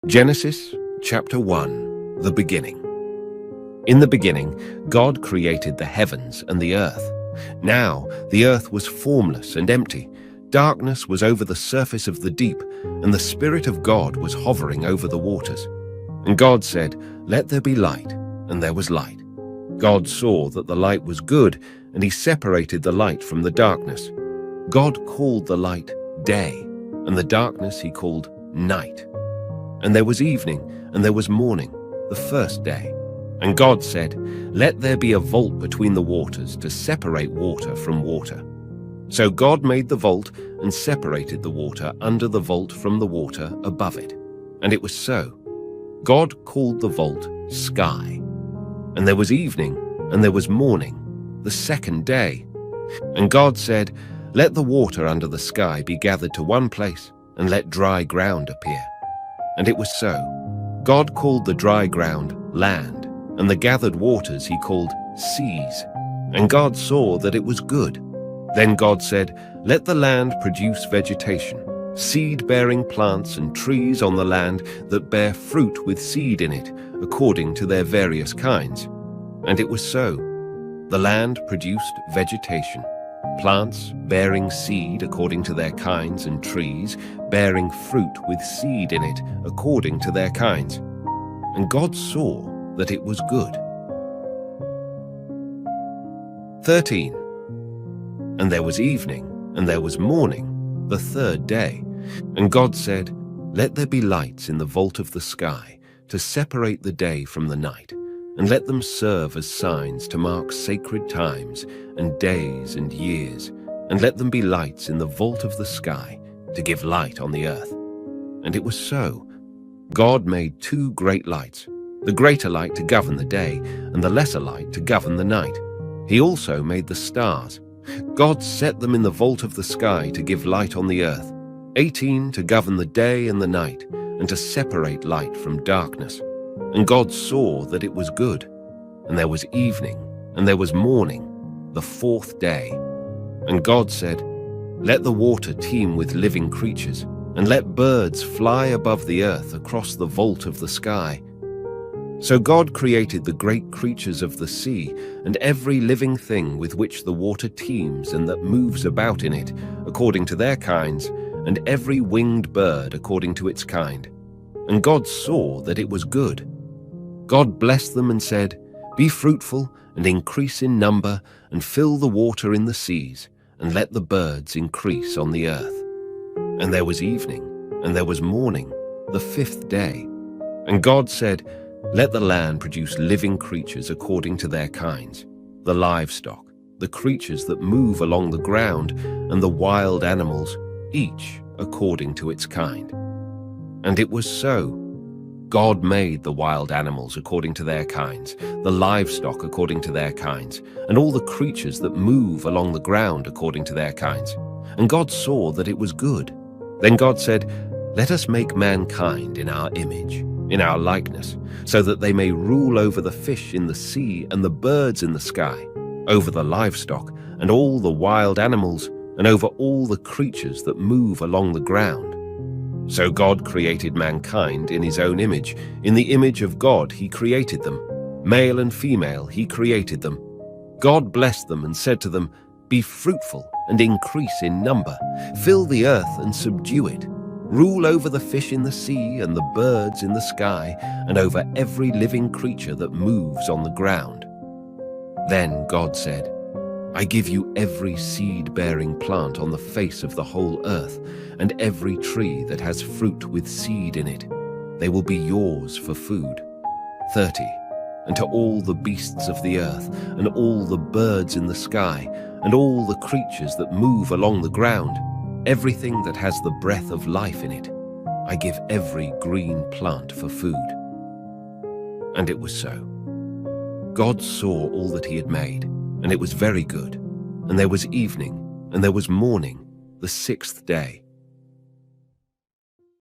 Genesis chapter 1, the beginning. In the beginning, God created the heavens and the earth. Now the earth was formless and empty. Darkness was over the surface of the deep, and the Spirit of God was hovering over the waters. And God said, "Let there be light," and there was light. God saw that the light was good, and he separated the light from the darkness. God called the light day, and the darkness he called night. And there was evening, and there was morning, the first day. And God said, "Let there be a vault between the waters to separate water from water." So God made the vault and separated the water under the vault from the water above it. And it was so. God called the vault sky. And there was evening, and there was morning, the second day. And God said, "Let the water under the sky be gathered to one place, and let dry ground appear." And it was so. God called the dry ground land, and the gathered waters he called seas. And God saw that it was good. Then God said, "Let the land produce vegetation, seed-bearing plants and trees on the land that bear fruit with seed in it, according to their various kinds." And it was so. The land produced vegetation, plants bearing seed according to their kinds, and trees bearing fruit with seed in it according to their kinds. And God saw that it was good. 13. And there was evening, and there was morning, the third day. And God said, "Let there be lights in the vault of the sky to separate the day from the night, and let them serve as signs to mark sacred times and days and years, and let them be lights in the vault of the sky to give light on the earth." And it was so. God made two great lights, the greater light to govern the day, and the lesser light to govern the night. He also made the stars. God set them in the vault of the sky to give light on the earth, 18 to govern the day and the night, and to separate light from darkness. And God saw that it was good. And there was evening, and there was morning, the fourth day. And God said, "Let the water teem with living creatures, and let birds fly above the earth across the vault of the sky." So God created the great creatures of the sea, and every living thing with which the water teems and that moves about in it, according to their kinds, and every winged bird according to its kind. And God saw that it was good. God blessed them and said, "Be fruitful and increase in number, and fill the water in the seas, and let the birds increase on the earth." And there was evening, and there was morning, the fifth day. And God said, "Let the land produce living creatures according to their kinds, the livestock, the creatures that move along the ground, and the wild animals, each according to its kind." And it was so. God made the wild animals according to their kinds, the livestock according to their kinds, and all the creatures that move along the ground according to their kinds. And God saw that it was good. Then God said, "Let us make mankind in our image, in our likeness, so that they may rule over the fish in the sea and the birds in the sky, over the livestock and all the wild animals, and over all the creatures that move along the ground." So God created mankind in his own image. In the image of God he created them. Male and female he created them. God blessed them and said to them, "Be fruitful and increase in number. Fill the earth and subdue it. Rule over the fish in the sea and the birds in the sky, and over every living creature that moves on the ground." Then God said, "I give you every seed-bearing plant on the face of the whole earth, and every tree that has fruit with seed in it. They will be yours for food." 30. And to all the beasts of the earth, and all the birds in the sky, and all the creatures that move along the ground, everything that has the breath of life in it, I give every green plant for food. And it was so. God saw all that he had made, and it was very good. And there was evening, and there was morning, the sixth day.